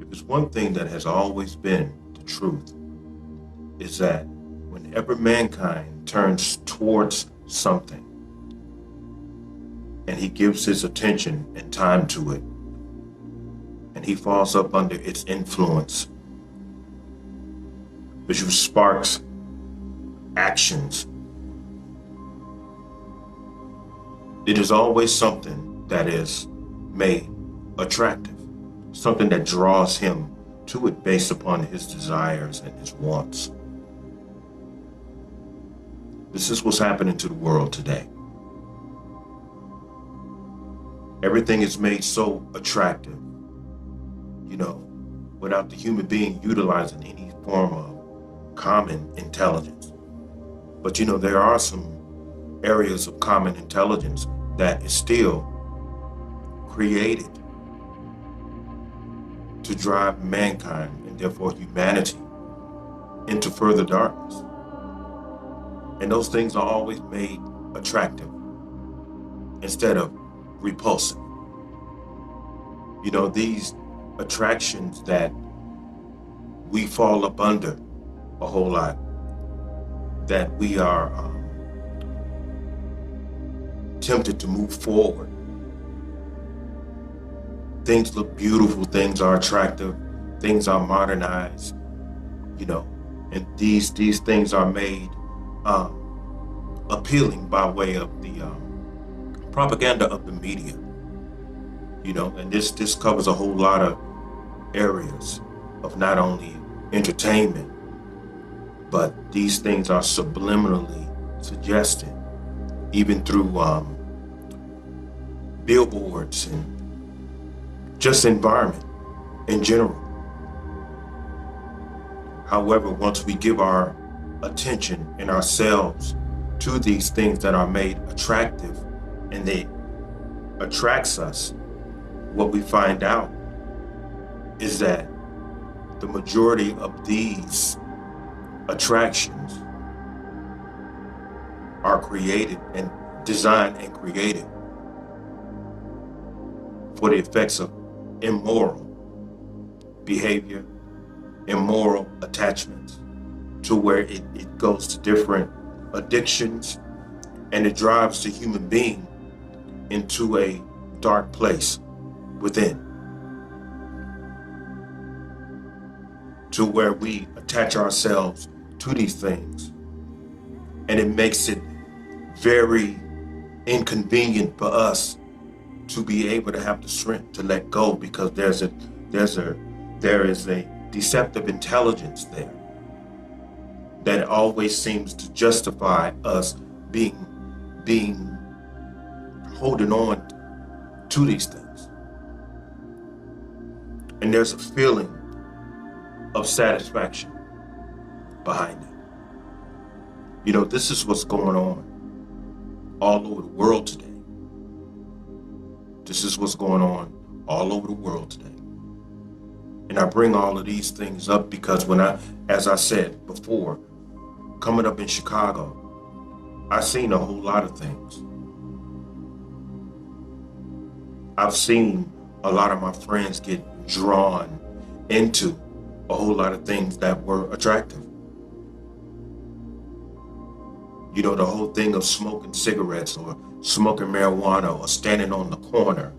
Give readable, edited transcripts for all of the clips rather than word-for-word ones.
Because one thing that has always been the truth is that whenever mankind turns towards something and he gives his attention and time to it, and he falls up under its influence, which sparks actions, it is always something that is made attractive, something that draws him to it based upon his desires and his wants. This is what's happening to the world today. Everything is made so attractive, without the human being utilizing any form of common intelligence. But there are some areas of common intelligence that is still created to drive mankind and therefore humanity into further darkness. And those things are always made attractive instead of repulsive. These attractions that we fall up under a whole lot, that we are tempted to move forward. Things look beautiful, things are attractive, things are modernized, and these things are made appealing by way of the propaganda of the media, and this covers a whole lot of areas of not only entertainment, but these things are subliminally suggested, even through billboards and just environment in general. However, once we give our attention and ourselves to these things that are made attractive and they attracts us, what we find out is that the majority of these attractions are created and designed and created for the effects of immoral behavior, immoral attachments, to where it goes to different addictions, and it drives the human being into a dark place within, to where we attach ourselves to these things, and it makes it very inconvenient for us to be able to have the strength to let go, because there is a deceptive intelligence there that always seems to justify us being holding on to these things. And there's a feeling of satisfaction behind it. This is what's going on all over the world today. This is what's going on all over the world today. And I bring all of these things up because as I said before, coming up in Chicago, I've seen a whole lot of things. I've seen a lot of my friends get drawn into a whole lot of things that were attractive. The whole thing of smoking cigarettes or smoking marijuana or standing on the corner,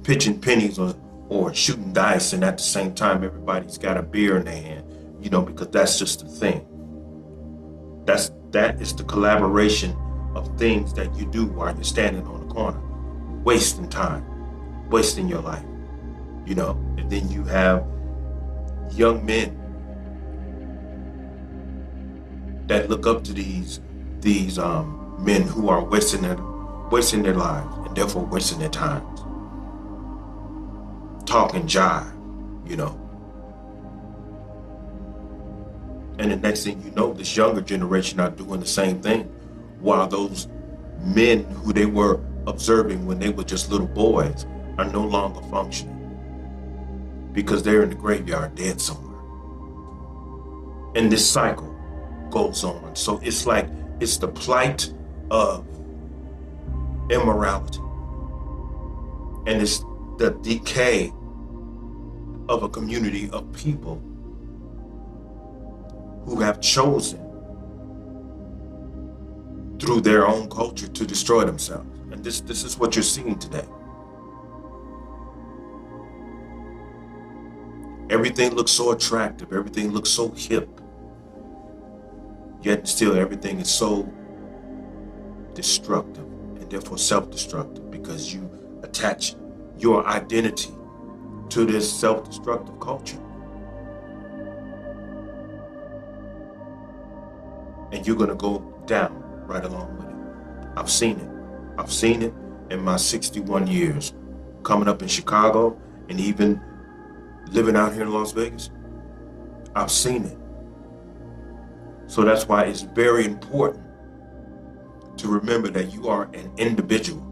pitching pennies or shooting dice, and at the same time everybody's got a beer in their hand, because that's just the thing. That is the collaboration of things that you do while you're standing on the corner, wasting time, wasting your life, and then you have young men that look up to these men who are wasting their lives and therefore wasting their times, talking jive, And the next thing you know, this younger generation are doing the same thing, while those men who they were observing when they were just little boys are no longer functioning because they're in the graveyard dead somewhere. And this cycle goes on. So it's like it's the plight of immorality. And it's the decay of a community of people who have chosen through their own culture to destroy themselves. And this is what you're seeing today. Everything looks so attractive, everything looks so hip, yet still everything is so destructive and therefore self-destructive, because you attach your identity to this self-destructive culture. And you're gonna go down right along with it. I've seen it. I've seen it in my 61 years coming up in Chicago and even living out here in Las Vegas. I've seen it. So that's why it's very important to remember that you are an individual.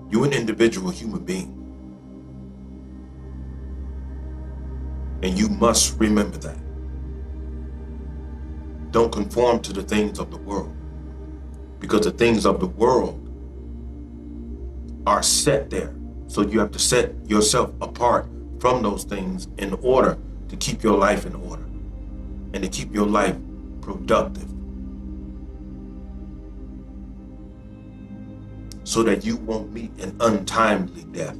You're an individual human being. And you must remember that. Don't conform to the things of the world, because the things of the world are set there. So you have to set yourself apart from those things in order to keep your life in order and to keep your life productive, so that you won't meet an untimely death,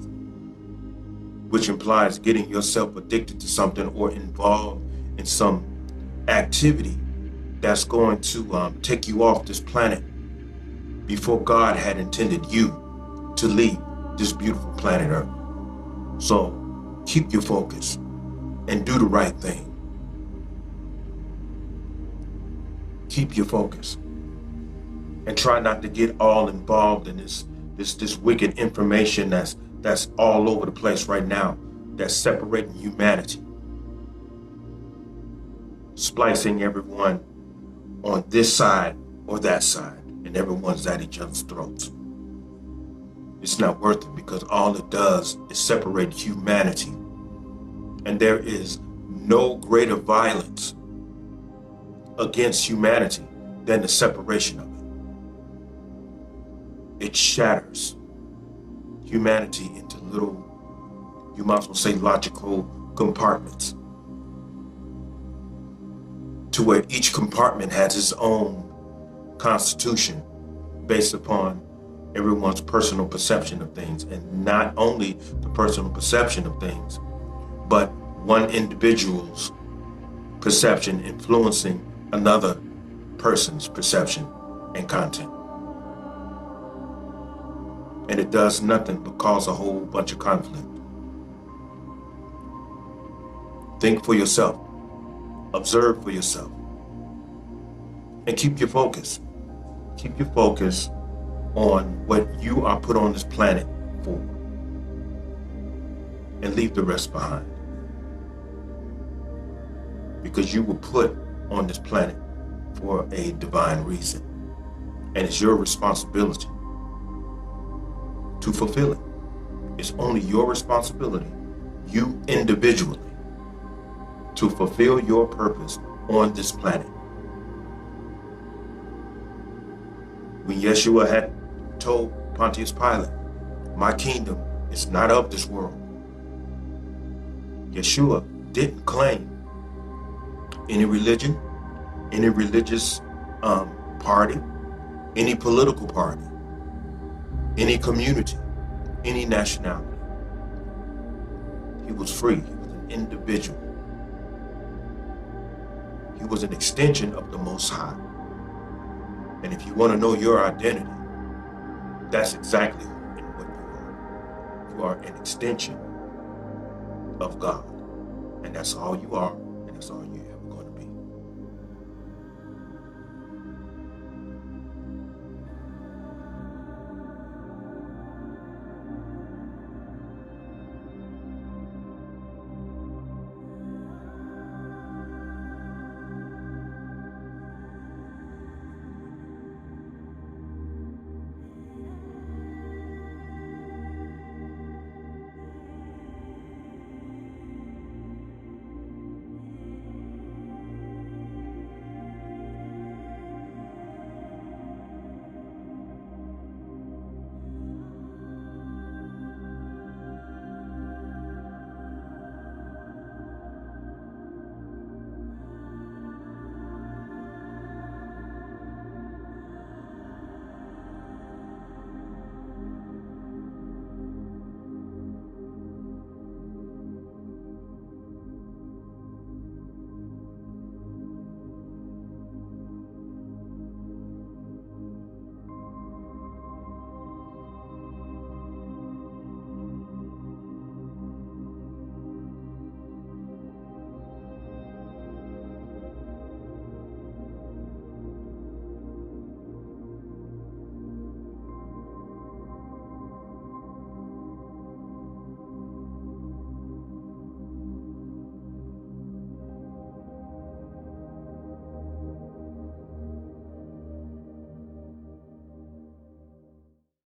which implies getting yourself addicted to something or involved in some activity that's going to take you off this planet before God had intended you to leave this beautiful planet Earth. So keep your focus and do the right thing. Keep your focus and try not to get all involved in this wicked information that's all over the place right now, that's separating humanity, splicing everyone on this side or that side, and everyone's at each other's throats. It's not worth it, because all it does is separate humanity. And there is no greater violence against humanity than the separation of it. It shatters humanity into little, you might as well say, logical compartments, to where each compartment has its own constitution based upon everyone's personal perception of things. And not only the personal perception of things, but one individual's perception influencing another person's perception and content. And it does nothing but cause a whole bunch of conflict. Think for yourself. Observe for yourself. And keep your focus. Keep your focus on what you are put on this planet for. And leave the rest behind. Because you were put on this planet for a divine reason. And it's your responsibility to fulfill it. It's only your responsibility, you individually, to fulfill your purpose on this planet. When Yeshua had told Pontius Pilate, "My kingdom is not of this world," Yeshua didn't claim any religion, any religious party, any political party, any community, any nationality. He was free. He was an individual. He was an extension of the Most High. And if you want to know your identity, that's exactly what you are. You are an extension of God. And that's all you are.